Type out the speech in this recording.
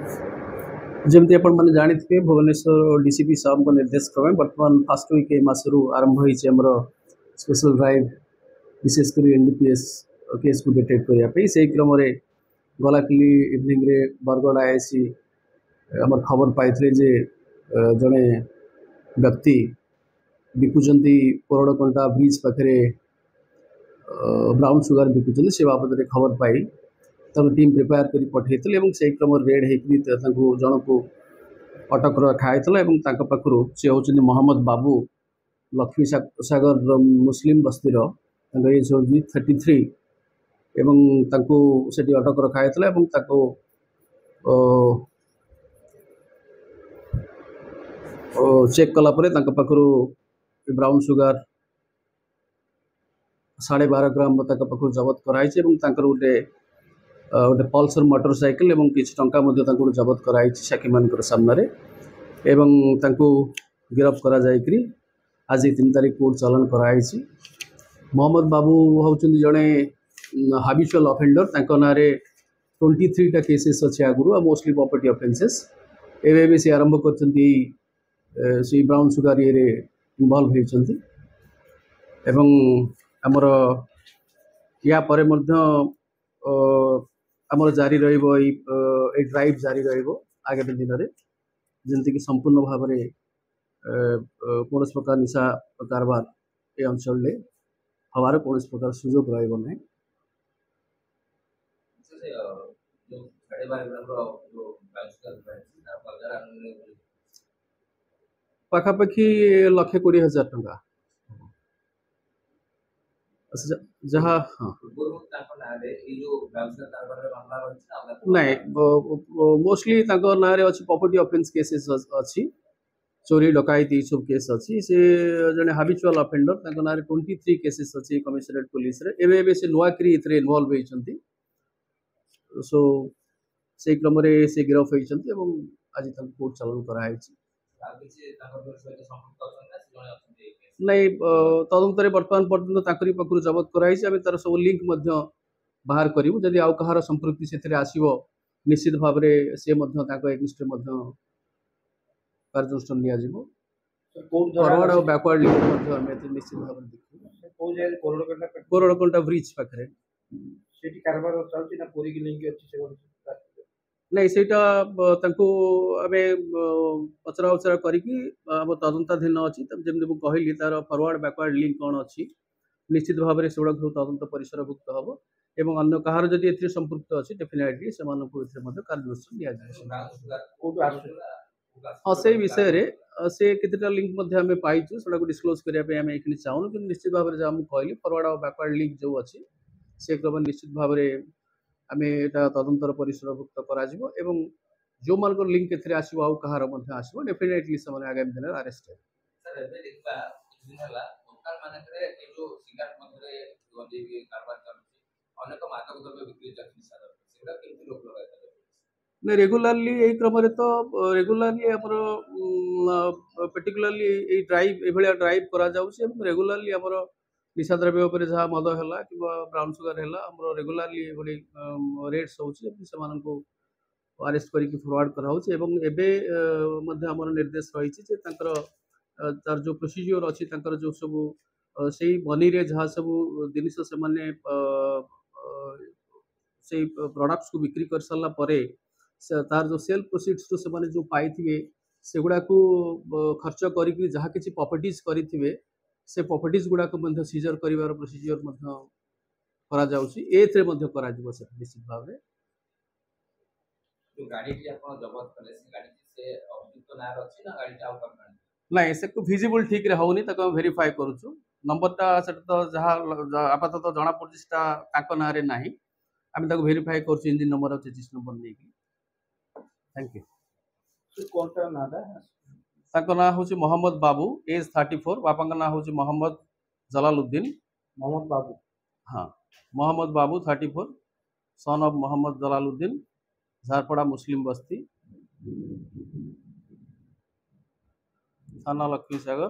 जमती आपण मैंने जानी थे भुवनेश्वर डीसीपी साहब निर्देश क्रमे बर्तमान फास्ट वीक मसरू आरंभ होमर स्पेशल ड्राइव विशेषकर एनडीपीएस केस को डिटेक्ट करने से क्रम गलाकली इवनिंग रे बरगढ़ आईआईसी आम खबर पाई जे जड़े व्यक्ति बिकुंट कोरड़कंटा ब्रिज पाखे ब्राउन सुगर बिकुंट से बाबद खबर पाई टीम प्रिपेयर कर पठे से क्रम रेड हो जन को अटक रखाई पाखु सी हूँ मोहम्मद बाबू लक्ष्मी सागर मुस्लिम बस्तीर एज हूँ 33 एवं से अटक रखाई चेक कलापर पाखु ब्राउन सुगर 12.5 ग्राम पाखु जबत कराई गोटे गोटे पल्सर मोटरसाइकिल एवं किसी टंका जबत कराई साक्षी मान सामने एवं गिरफ करा जायकरी आज 3 तारीख कोर्ट चालान कराई। मोहम्मद बाबू हूँ जड़े हाबिचुअल अफेंडर ना 23टा केसेस अच्छे आगुरी मोस्टली प्रॉपर्टी ऑफेंसेस एवं सी आरंभ कर ब्राउन सुगर ये इन्वॉल्व होती आमर या परे आमर जारी ड्राइव जारी आगामी दिन में जमीक संपूर्ण भाव में कौन प्रकार निशा कारबार ये अंचल हमारे कौन प्रकार सुजोग रही पाखापाखि 1,20,000 टंका जहाँ हाँ नहीं मोस्टली ना अच्छी प्रॉपर्टी ऑफेंस केसेस अच्छी चोरी डकायती सब केस अच्छी से जड़े हाबिचुअल अफेंडर ना 23 केसेस अच्छी कमिशनरेट पुलिस रे से नुआकरी इन्वॉल्व होती सो से क्रम से गिरफ होती आज कोर्ट चालान कराई नहीं तदंतर बर्तमान पर्यटन पाखु जबत कराई तार सब लिंक बाहर करूँ जदि आउ कहार संपृक्ति से आसो निश्चित भाव में सी एगेन्स्ट कार्यानुष्ठान नियाजिबो फॉरवर्ड और बैकवर्ड लिंक निश्चित भाव में देखिए कोरड़कंटा ब्रिज पाखे नहीं सेटा आम पचरा उचरा करी तदंताधीन अच्छी जमी मुझे कहली तार फॉरवर्ड बैकवर्ड लिंक कौन अच्छी निश्चित भाव में सेगुड़ा सब तदंत परिसरभुक्त हम एवं अन्य कहार जदि ए संपृक्त अच्छी डेफिनेटली से कार्यानुष्ठान हाँ से विषय रे से कितना लिंक आम पाइचु से डिस्क्लोज करने चाहूँ कि निश्चित भाव में जहाँ कहली फॉरवर्ड और बैकवर्ड लिंक जो अच्छी से क्रम निश्चित भाव में आम यहाँ तदंतर परिसरभुक्त करा जो मान लिंक ए आसो आउ कहार आसो डेफिनेटली से आगामी दिन में अरेस्ट नहीं रेगुलारली यही क्रम तो रेगुलारली आमर पर्टिकुलारली ये ड्राइव ये ड्राइव करा रेगुलारली आमर निशा द्रव्य उपर जहाँ मद है कि ब्राउन सुगर है आमर रेगुलारली रेट्स हो अरेस्ट करके फॉरवर्ड कराऊँ निर्देश रही तार जो प्रोसीजर अच्छी जो सब से मनी रे जहाँ सब जिनिस से प्रोडक्ट्स को बिक्री कर सारा पर तार जो सेल प्रोसीड्स जो से जो पाई सेगुड़ा को खर्च करी जहाँ किसी प्रॉपर्टीज करेंगे से प्रॉपर्टीज गुड़ाक सीजर कर प्रोसीजर निश्चित भाव में नहीं से विजिबल ठीक रे होनी तक वेरीफाई करूछु नंबरटा से तो जहाँ आपातत जना पड़ता ना रे नाही आम तक वेरीफाई करूछु इंजिन नंबर और चेसिस नंबर नहीं थैंक यू ताको ना हूँ मोहम्मद बाबू एज 34 बापा ना हूँ मोहम्मद जलालुद्दीन मोहम्मद बाबू हाँ मोहम्मद बाबू 34 सन ऑफ मोहम्मद जलालुद्दीन झारपड़ा मुस्लिम बस्ती थाना लक्ष्मी सागर